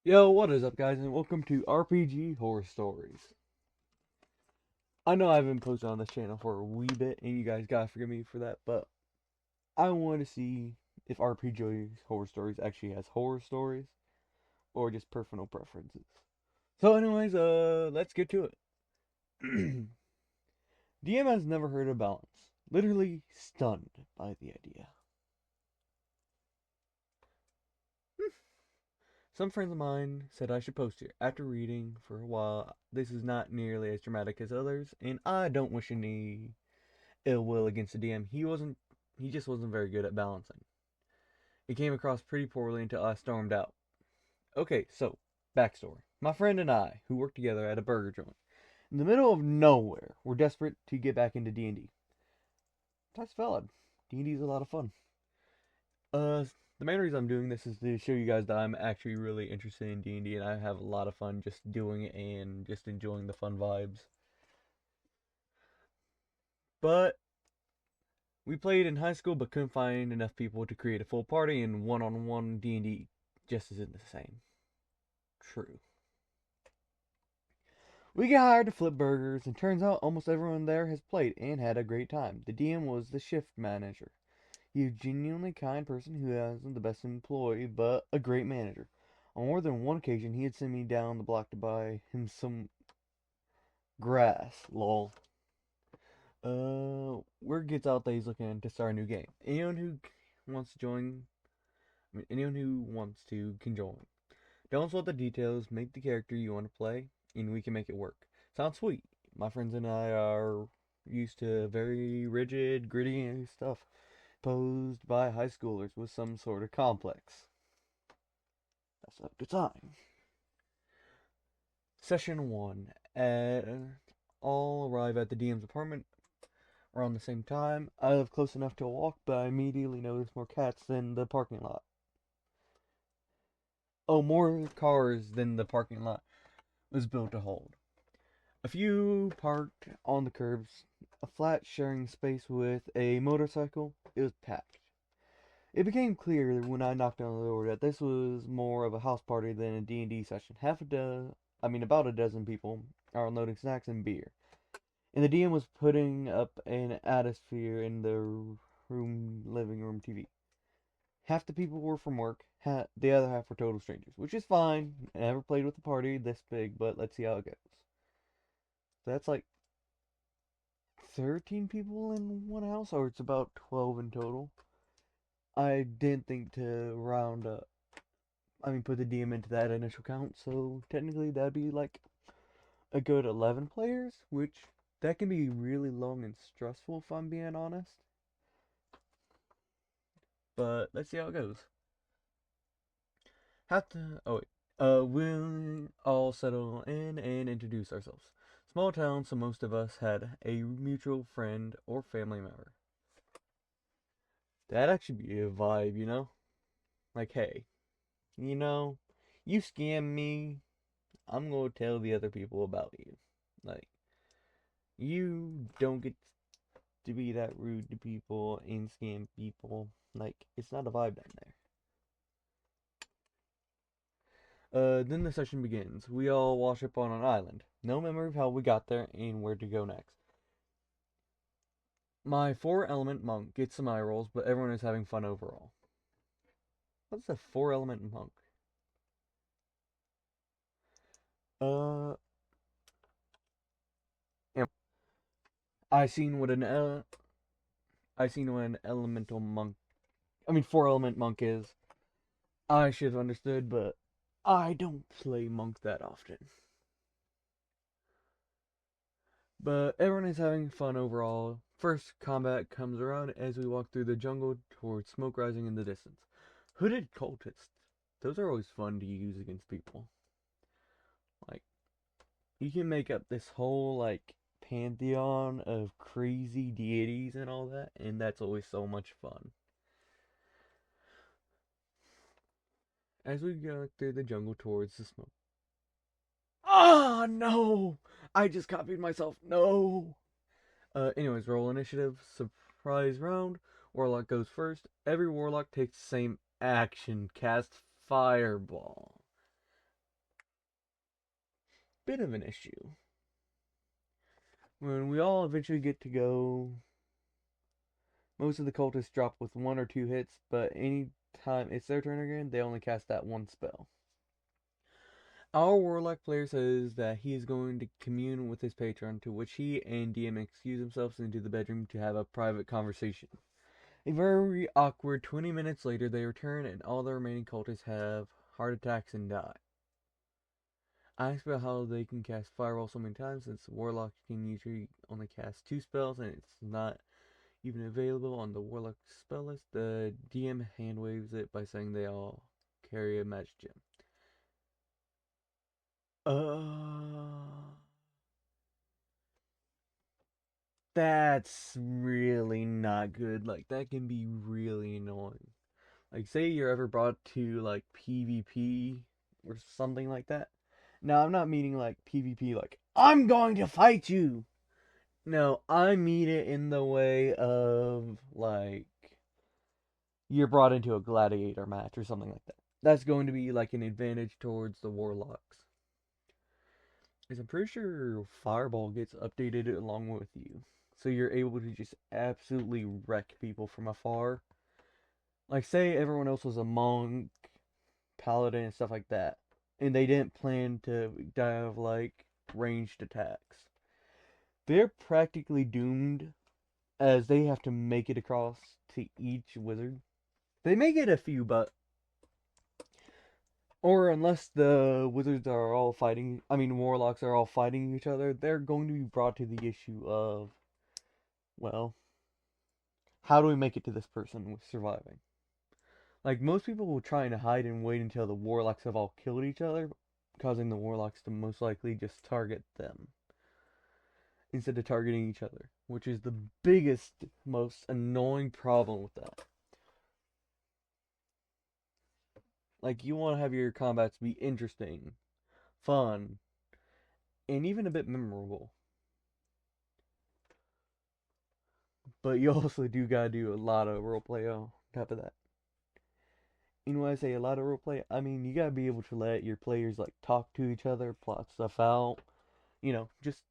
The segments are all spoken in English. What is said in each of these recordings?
Yo, what is up, guys, and welcome to RPG Horror Stories. I know I haven't posted on this channel for a wee bit, and you guys gotta forgive me for that, but I want to see if RPG Horror Stories actually has horror stories or just personal preferences. So, anyways, let's get to it. DM has never heard of balance, literally stunned by the idea. Some friends of mine said I should post here. After reading for a while, this is not nearly as dramatic as others, and I don't wish any ill will against the DM. He just wasn't very good at balancing. It came across pretty poorly until I stormed out. Okay, so, backstory. My friend and I, who worked together at a burger joint, in the middle of nowhere, were desperate to get back into D&D. That's valid. D&D is a lot of fun. The main reason I'm doing this is to show you guys that I'm actually really interested in D&D, and I have a lot of fun just doing it and just enjoying the fun vibes. But we played in high school but couldn't find enough people to create a full party, and one-on-one D&D just isn't the same. True. We get hired to flip burgers, and turns out almost everyone there has played and had a great time. The DM was the shift manager. He's a genuinely kind person who isn't the best employee, but a great manager. On more than one occasion, he had sent me down the block to buy him some grass. Lol. Word gets out that he's looking to start a new game. Wants to join, anyone who wants to can join. Don't sweat the details. Make the character you want to play, and we can make it work. Sounds sweet. My friends and I are used to very rigid, gritty stuff posed by high schoolers with some sort of complex. That's a good time. Session 1. All arrive at the DM's apartment around the same time. I live close enough to walk, but I immediately notice more cats than the parking lot. Oh, more cars than the parking lot was built to hold. A few parked on the curbs, a flat sharing space with a motorcycle. It was packed. It became clear when I knocked on the door that this was more of a house party than a D&D session. About a dozen people are unloading snacks and beer. And the DM was putting up an atmosphere in the living room TV. Half the people were from work, the other half were total strangers, which is fine. I never played with a party this big, but let's see how it goes. So that's like 13 people in one house, or it's about 12 in total. I didn't think to put the DM into that initial count, so technically that'd be like a good 11 players, which that can be really long and stressful if I'm being honest. But let's see how it goes. We'll all settle in and introduce ourselves. Small town, so most of us had a mutual friend or family member. That'd actually be a vibe, you know? Like, hey, you know, you scam me, I'm gonna tell the other people about you. Like, you don't get to be that rude to people and scam people. Like, it's not a vibe down there. Then the session begins. We all wash up on an island. No memory of how we got there and where to go next. My 4-element monk gets some eye rolls, but everyone is having fun overall. What's a 4-element monk? Uh, yeah. I seen what an I seen what an elemental monk. 4-element monk is. I should have understood, but I don't play monk that often. But everyone is having fun overall. First combat comes around as we walk through the jungle towards smoke rising in the distance. Hooded cultists. Those are always fun to use against people. Like, you can make up this whole, like, pantheon of crazy deities and all that, and that's always so much fun. As we go through the jungle towards the smoke. Ah, no! I just copied myself. No! Anyways, roll initiative, surprise round. Warlock goes first. Every warlock takes the same action. Cast fireball. bit of an issue. When we all eventually get to go, most of the cultists drop with 1 or 2 hits, but any time it's their turn again, they only cast that one spell. Our Warlock player says that he is going to commune with his patron, to which he and DM excuse themselves into the bedroom to have a private conversation. A very awkward 20 minutes later, they return and all the remaining cultists have heart attacks and die. I asked about how they can cast Fireball so many times, since the Warlock can usually only cast 2 spells and it's not even available on the Warlock spell list. The DM hand waves it by saying they all carry a magic gem. That's really not good. Like, that can be really annoying. Like, say you're ever brought to, like, PvP or something like that. Now, I'm not meaning, like, PvP, like, I'm going to fight you! No, I mean it in the way of, like, you're brought into a gladiator match or something like that. That's going to be, like, an advantage towards the Warlocks. Because I'm pretty sure Fireball gets updated along with you. So you're able to just absolutely wreck people from afar. Like, say everyone else was a monk, paladin, and stuff like that. And they didn't plan to have, like, ranged attacks. They're practically doomed, as they have to make it across to each wizard. They may get a few, but... Or unless the wizards are all fighting... warlocks are all fighting each other, they're going to be brought to the issue of... Well, how do we make it to this person with surviving? Like, most people will try and hide and wait until the warlocks have all killed each other, causing the warlocks to most likely just target them instead of targeting each other, which is the biggest, most annoying problem with that. Like, you want to have your combats be interesting, fun, and even a bit memorable. But you also do gotta do a lot of roleplay on top of that. And when I say a lot of roleplay, I mean you gotta be able to let your players like talk to each other, plot stuff out, just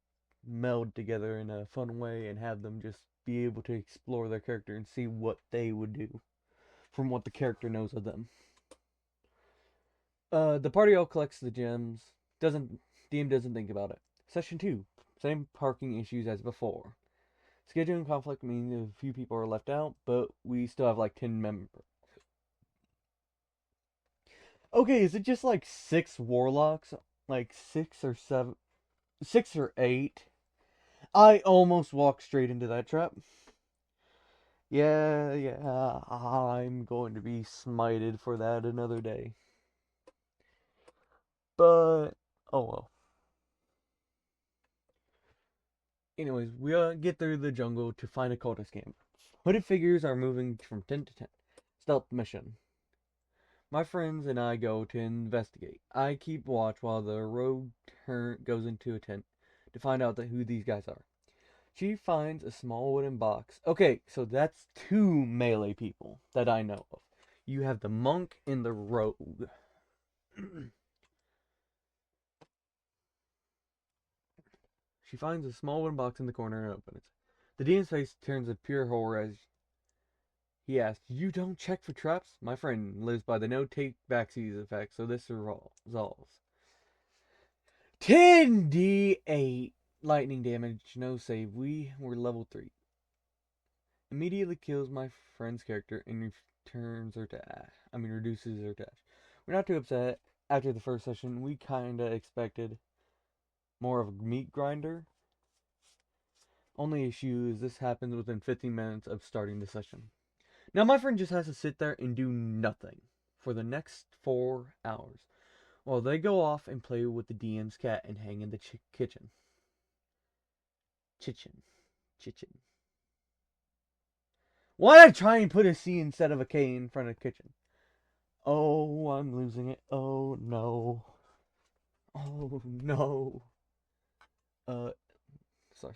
meld together in a fun way and have them just be able to explore their character and see what they would do from what the character knows of them. The party all collects the gems. DM doesn't think about it. Session 2. Same parking issues as before. Scheduling conflict means a few people are left out, but we still have like 10 members. Okay, is it just like 6 warlocks? Like 6 or 7? 6 or 8? I almost walked straight into that trap. Yeah, I'm going to be smited for that another day. But, oh well. Anyways, we get through the jungle to find a cultist camp. Hooded figures are moving from tent to tent. Stealth mission. My friends and I go to investigate. I keep watch while the rogue goes into a tent to find out who these guys are. She finds a small wooden box. Okay, so that's 2 melee people that I know of. You have the monk and the rogue. She finds a small wooden box in the corner and opens it. The DM's face turns a pure horror as he asks, "You don't check for traps?" My friend lives by the no take backsies effect, so this resolves. 10d8 lightning damage, no save. We were level 3. Immediately kills my friend's character and reduces her to ash. We're not too upset. After the first session, we kinda expected more of a meat grinder. Only issue is this happens within 15 minutes of starting the session. Now my friend just has to sit there and do nothing for the next 4 hours while they go off and play with the DM's cat and hang in the kitchen. Kitchen. Why did I try and put a C instead of a K in front of kitchen? Oh, I'm losing it. Oh no. Oh no. Sorry.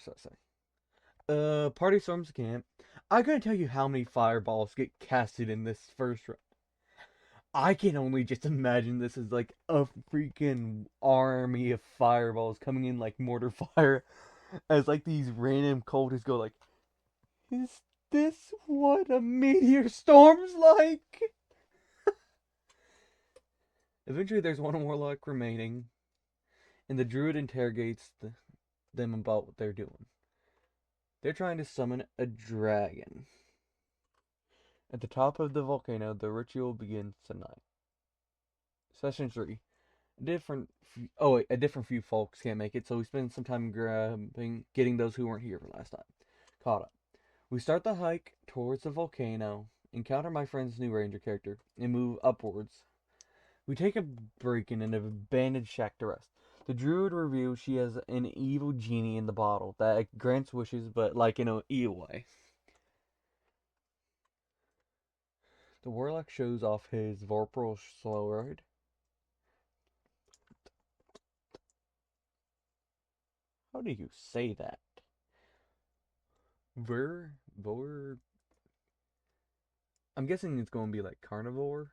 Party storms the camp. I couldn't tell you how many fireballs get casted in this first round. I can only just imagine this as like a freaking army of fireballs coming in like mortar fire as like these random cultists go like, is this what a meteor storm's like? Eventually there's one warlock remaining, and the druid interrogates them about what they're doing. They're trying to summon a dragon. At the top of the volcano, the ritual begins tonight. Session 3. A different few folks can't make it, so we spend some time getting those who weren't here for last time caught up. We start the hike towards the volcano, encounter my friend's new ranger character, and move upwards. We take a break in an abandoned shack to rest. The druid reveals she has an evil genie in the bottle that grants wishes, but like in an evil way. The warlock shows off his Vorpal sword. How do you say that? Vor. I'm guessing it's going to be like carnivore,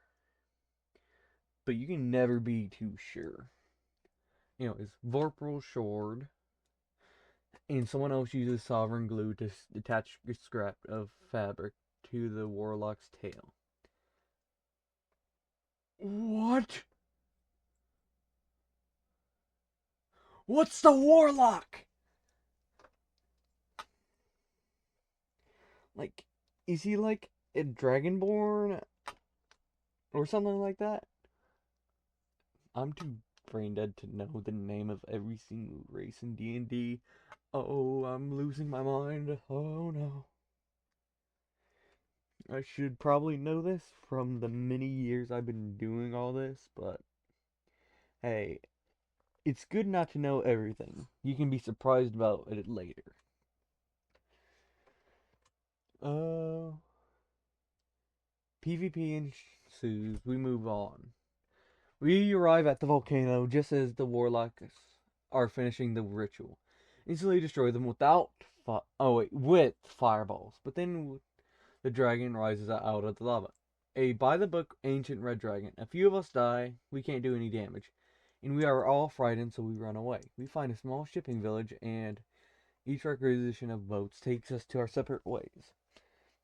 but you can never be too sure. It's Vorpal sword, and someone else uses sovereign glue to attach a scrap of fabric to the warlock's tail. What? What's the warlock? Like, is he like a dragonborn or something like that? I'm too brain dead to know the name of every single race in D&D. Oh, I'm losing my mind. Oh no. I should probably know this from the many years I've been doing all this, but hey, it's good not to know everything. You can be surprised about it later. Uh, PvP ensues. We move on. We arrive at the volcano just as the warlocks are finishing the ritual. Instantly destroy them with fireballs. But then the dragon rises out of the lava. A by the book ancient red dragon. A few of us die. We can't do any damage. And we are all frightened, so we run away. We find a small shipping village, and each requisition of boats takes us to our separate ways.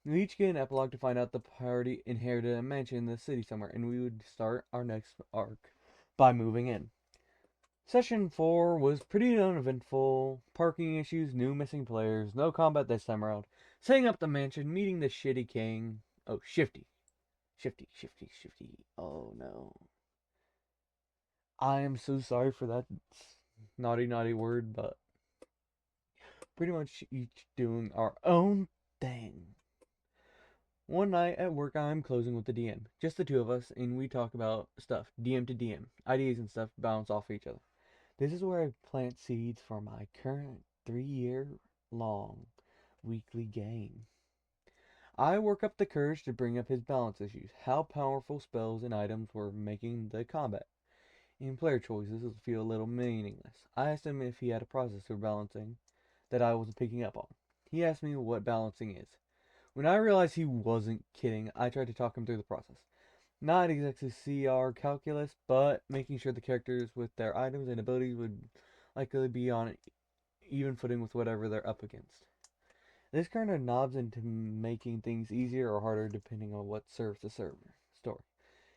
We each get an epilogue to find out the party inherited a mansion in the city somewhere, and we would start our next arc by moving in. Session 4 was pretty uneventful. Parking issues, new missing players, no combat this time around. Setting up the mansion, meeting the shitty king. Oh, Shifty. Shifty. Oh no. I am so sorry for that naughty word, but pretty much each doing our own thing. One night at work, I'm closing with the DM. Just the two of us, and we talk about stuff, DM to DM. Ideas and stuff bounce off each other. This is where I plant seeds for my current 3-year long weekly game. I work up the courage to bring up his balance issues, how powerful spells and items were making the combat, and player choices would feel a little meaningless. I asked him if he had a process for balancing that I wasn't picking up on. He asked me what balancing is. When I realized he wasn't kidding, I tried to talk him through the process. Not exactly CR calculus, but making sure the characters with their items and abilities would likely be on even footing with whatever they're up against. This kind of knobs into making things easier or harder depending on what serves the story.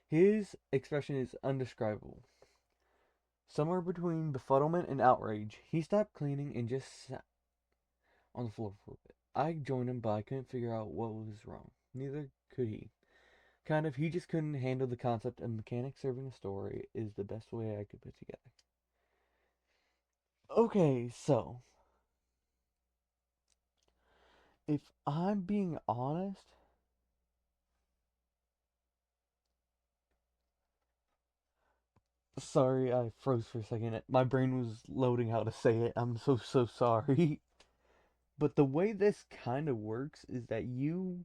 His expression is undescribable. Somewhere between befuddlement and outrage, he stopped cleaning and just sat on the floor for a bit. I joined him, but I couldn't figure out what was wrong. Neither could he. He just couldn't handle the concept of mechanics serving a story is the best way I could put together. Okay, so, if I'm being honest, sorry, I froze for a second. My brain was loading how to say it. I'm so sorry. But the way this kind of works is that you,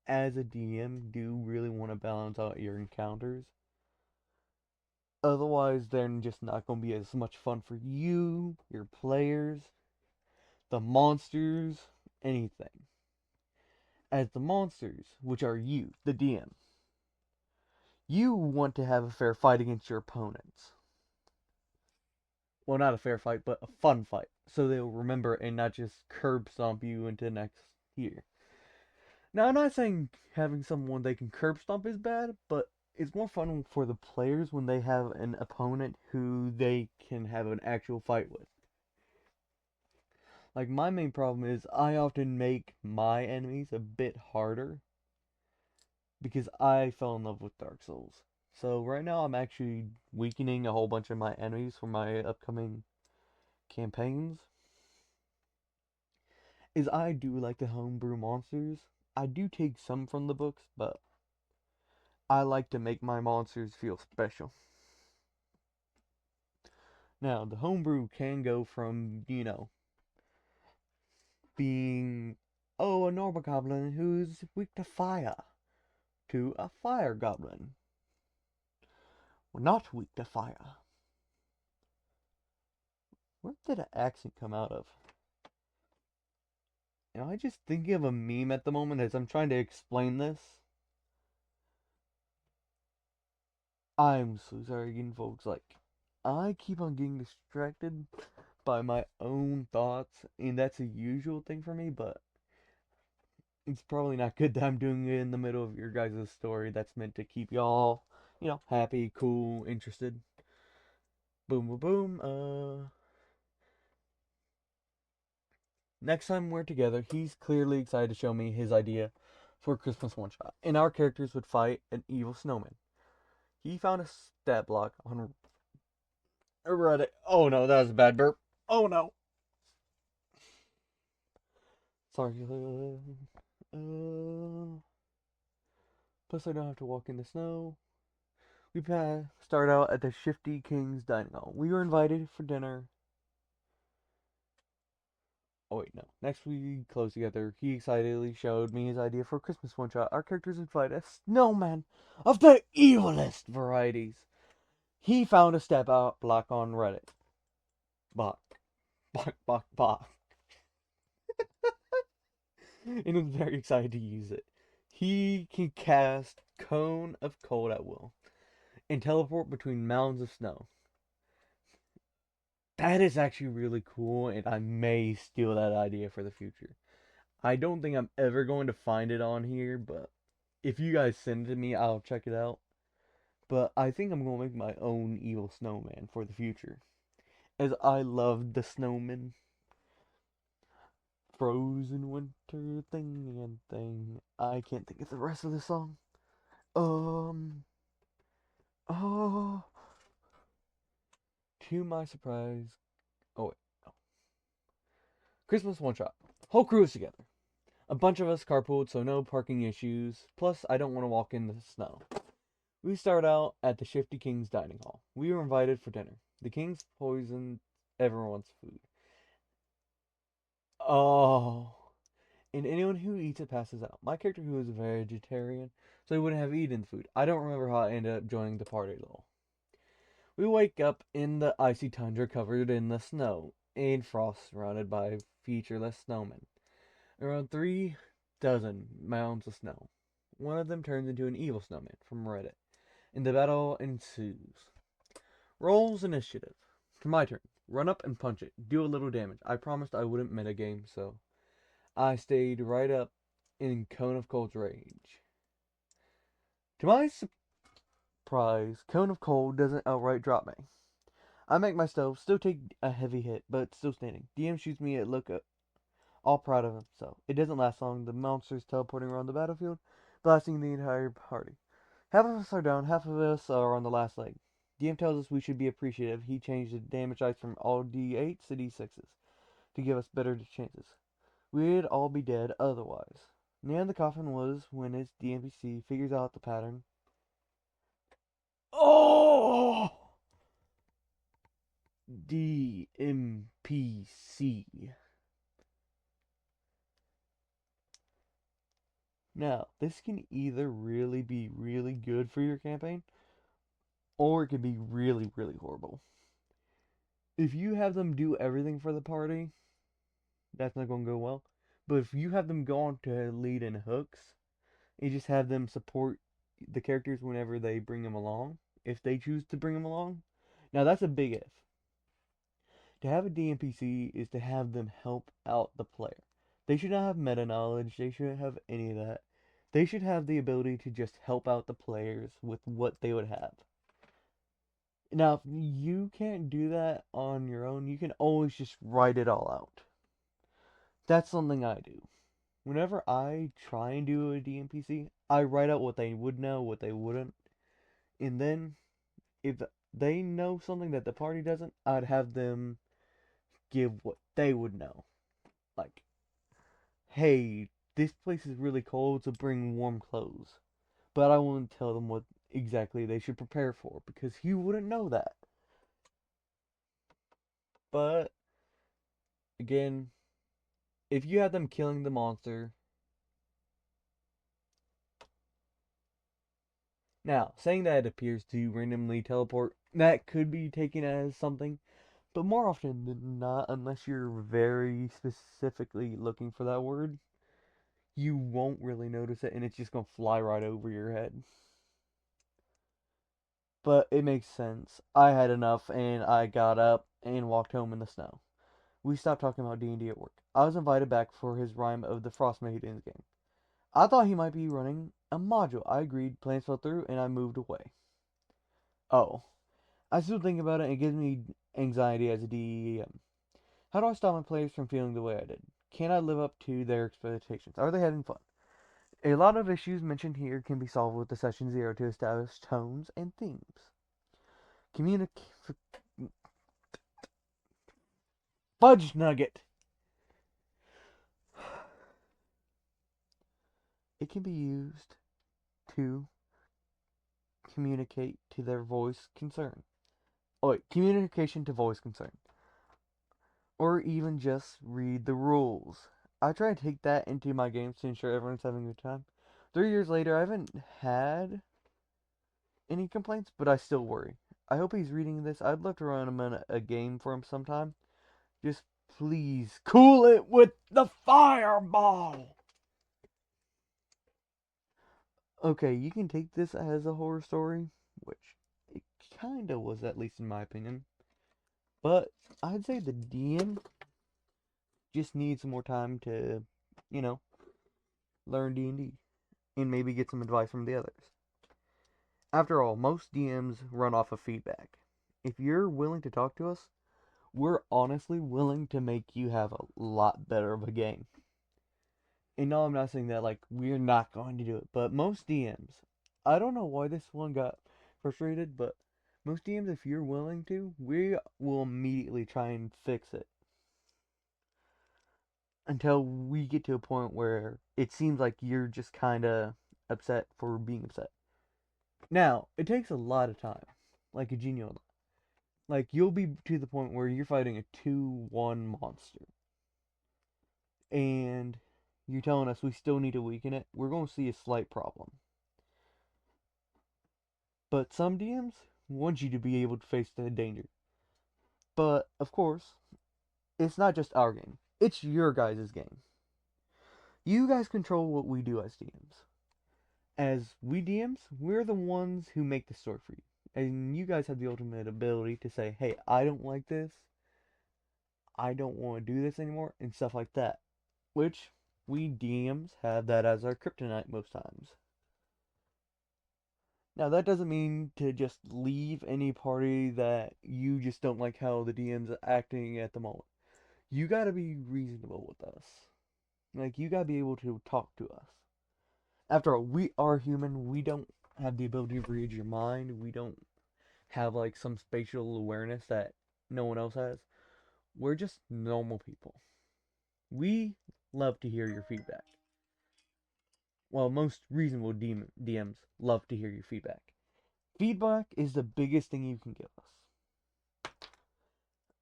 as a DM, do really want to balance out your encounters. Otherwise, they're just not going to be as much fun for you, your players, the monsters, anything. As the monsters, which are you, the DM, You want to have a fair fight against your opponents. Well, not a fair fight, but a fun fight. So they'll remember and not just curb stomp you into next year. Now, I'm not saying having someone they can curb stomp is bad, but it's more fun for the players when they have an opponent who they can have an actual fight with. Like, my main problem is I often make my enemies a bit harder because I fell in love with Dark Souls. So right now I'm actually weakening a whole bunch of my enemies for my upcoming campaigns. Is I do like to homebrew monsters. I do take some from the books, but I like to make my monsters feel special. Now, the homebrew can go from, being, oh, a normal goblin who's weak to fire, to a fire goblin. Well, not weak to fire. Where did that accent come out of? Am I just thinking of a meme at the moment as I'm trying to explain this? I'm so sorry again, folks. Like, I keep on getting distracted by my own thoughts, and that's a usual thing for me, but it's probably not good that I'm doing it in the middle of your guys' story that's meant to keep y'all, happy, cool, interested. Boom, boom, boom. Next time we're together, he's clearly excited to show me his idea for a Christmas one shot, and our characters would fight an evil snowman. He found a stat block on Reddit. Oh no, that was a bad burp. Oh no. Sorry. Plus, I don't have to walk in the snow. We start out at the Shifty King's Dining Hall. We were invited for dinner. Oh wait, no. Next we closed together. He excitedly showed me his idea for a Christmas one shot. Our characters would fight a snowman of the evilest varieties. He found a step out block on Reddit. Bok. Bok, bok, bok. And was very excited to use it. He can cast Cone of Cold at will and teleport between mounds of snow. That is actually really cool, and I may steal that idea for the future. I don't think I'm ever going to find it on here, but if you guys send it to me, I'll check it out. But I think I'm going to make my own evil snowman for the future, as I love the snowman. Frozen winter thing and thing. I can't think of the rest of the song. Um. Oh. To my surprise. Oh, wait. No. Christmas one shot. Whole crew is together. A bunch of us carpooled, so no parking issues. Plus, I don't want to walk in the snow. We start out at the Shifty King's dining hall. We were invited for dinner. The king's poisoned everyone's food. Oh. And anyone who eats it passes out. My character, who is a vegetarian, so he wouldn't have eaten the food. I don't remember how I ended up joining the party though. We wake up in the icy tundra covered in the snow and frost surrounded by featureless snowmen. Around 3 dozen mounds of snow. One of them turns into an evil snowman from Reddit, and the battle ensues. Rolls initiative. To my turn. Run up and punch it. Do a little damage. I promised I wouldn't metagame, so I stayed right up in Cone of Cold's rage. To my surprise, Cone of Cold doesn't outright drop me. I make myself still take a heavy hit, but still standing. DM shoots me at look up, all proud of himself. It doesn't last long. The monsters teleporting around the battlefield, blasting the entire party. Half of us are down, half of us are on the last leg. DM tells us we should be appreciative. He changed the damage dice from all D8s to D6s to give us better chances. We'd all be dead otherwise. Near the coffin was when his DMPC figures out the pattern. Oh! DMPC. Now, this can either really be really good for your campaign, or it can be really, really horrible. If you have them do everything for the party, that's not going to go well. But if you have them go on to lead in hooks, you just have them support the characters whenever they bring them along, if they choose to bring them along. Now that's a big if. To have a DNPC is to have them help out the player. They should not have meta knowledge, they shouldn't have any of that. They should have the ability to just help out the players with what they would have. Now, if you can't do that on your own, you can always just write it all out. That's something I do. Whenever I try and do a DNPC, I write out what they would know, what they wouldn't, and then if they know something that the party doesn't, I'd have them give what they would know. Like, hey, this place is really cold, so bring warm clothes. But I wouldn't tell them what exactly they should prepare for because he wouldn't know that. But again, if you have them killing the monster, now saying that it appears to randomly teleport, that could be taken as something, but more often than not, unless you're very specifically looking for that word, you won't really notice it and it's just gonna fly right over your head. But it makes sense. I had enough and I got up and walked home in the snow. We stopped talking about D&D at work. I was invited back for his rhyme of the Frost Maidens game. I thought he might be running a module. I agreed, plans fell through, and I moved away. Oh. I still think about it and it gives me anxiety as a DM. How do I stop my players from feeling the way I did? Can I live up to their expectations? Are they having fun? A lot of issues mentioned here can be solved with the session 0 to establish tones and themes. Communicate. Fudge nugget! It can be used to communicate to their voice concern. Oh wait, communication to voice concern. Or even just read the rules. I try to take that into my games to ensure everyone's having a good time. 3 years later, I haven't had any complaints, but I still worry. I hope he's reading this. I'd love to run him a game for him sometime. Just please cool it with the fireball! Okay, you can take this as a horror story, which it kinda was, at least in my opinion. But I'd say the DM just needs some more time to, you know, learn D&D and maybe get some advice from the others. After all, most DMs run off of feedback. If you're willing to talk to us, we're honestly willing to make you have a lot better of a game. And no, I'm not saying that like we're not going to do it, but most DMs, I don't know why this one got frustrated, but most DMs, if you're willing to, we will immediately try and fix it until we get to a point where it seems like you're just kind of upset for being upset. Now, it takes a lot of time, like a genuine. Like you'll be to the point where you're fighting a 2-1 monster, and you're telling us we still need to weaken it. We're going to see a slight problem. But some DMs want you to be able to face the danger. But of course, it's not just our game. It's your guys' game. You guys control what we do as DMs. As we DMs, we're the ones who make the story for you. And you guys have the ultimate ability to say, hey, I don't like this. I don't want to do this anymore, and stuff like that. Which we DMs have that as our kryptonite most times. Now, that doesn't mean to just leave any party that you just don't like how the DM's acting at the moment. You gotta be reasonable with us. Like, you gotta be able to talk to us. After all, we are human. We don't have the ability to read your mind. We don't have, like, some spatial awareness that no one else has. We're just normal people. We love to hear your feedback. Well, most reasonable DMs love to hear your feedback. Feedback is the biggest thing you can give us.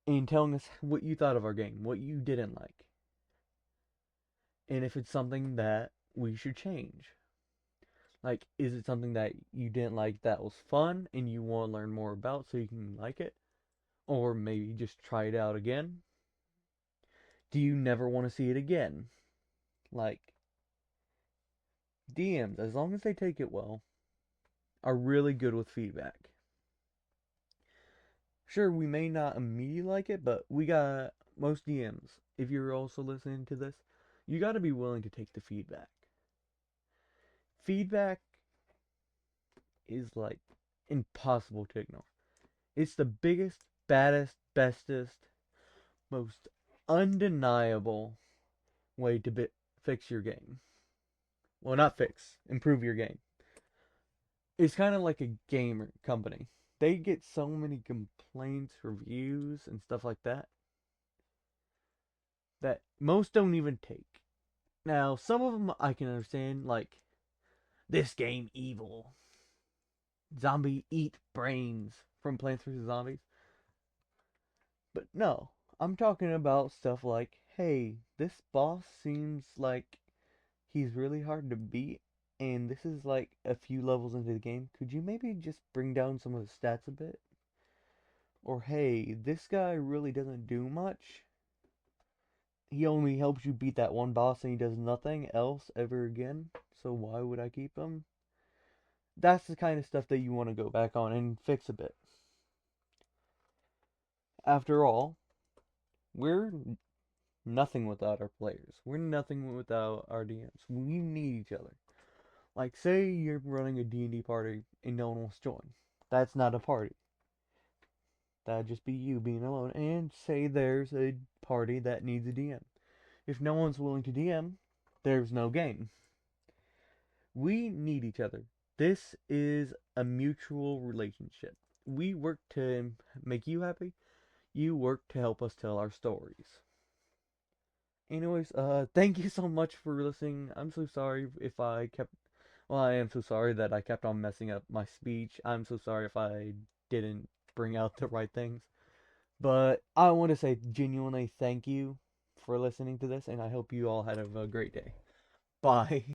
In telling us what you thought of our game, what you didn't like, and if it's something that we should change. Like, is it something that you didn't like that was fun and you want to learn more about so you can like it? Or maybe just try it out again? Do you never want to see it again? Like, DMs, as long as they take it well, are really good with feedback. Sure, we may not immediately like it, but we got most DMs. If you're also listening to this, you got to be willing to take the feedback. Feedback is like impossible to ignore. It's the biggest, baddest, bestest, most undeniable way to fix your game. Well, not fix, improve your game. It's kind of like a gamer company. They get so many complaints, reviews, and stuff like that most don't even take. Now, some of them I can understand, like this game evil, zombie eat brains from Plants vs Zombies. But no, I'm talking about stuff like, hey, this boss seems like he's really hard to beat, and this is like a few levels into the game. Could you maybe just bring down some of the stats a bit? Or hey, this guy really doesn't do much. He only helps you beat that one boss and he does nothing else ever again. So why would I keep him? That's the kind of stuff that you want to go back on and fix a bit. After all, we're nothing without our players. We're nothing without our DMs. We need each other. Like, say you're running a D&D party and no one wants to join. That's not a party. That'd just be you being alone. And say there's a party that needs a DM. If no one's willing to DM, there's no game. We need each other. This is a mutual relationship. We work to make you happy. You work to help us tell our stories. Anyways, thank you so much for listening. I'm so sorry if I kept. Well, I am so sorry that I kept on messing up my speech. I'm so sorry if I didn't bring out the right things. But I want to say genuinely thank you for listening to this, and I hope you all had a great day. Bye.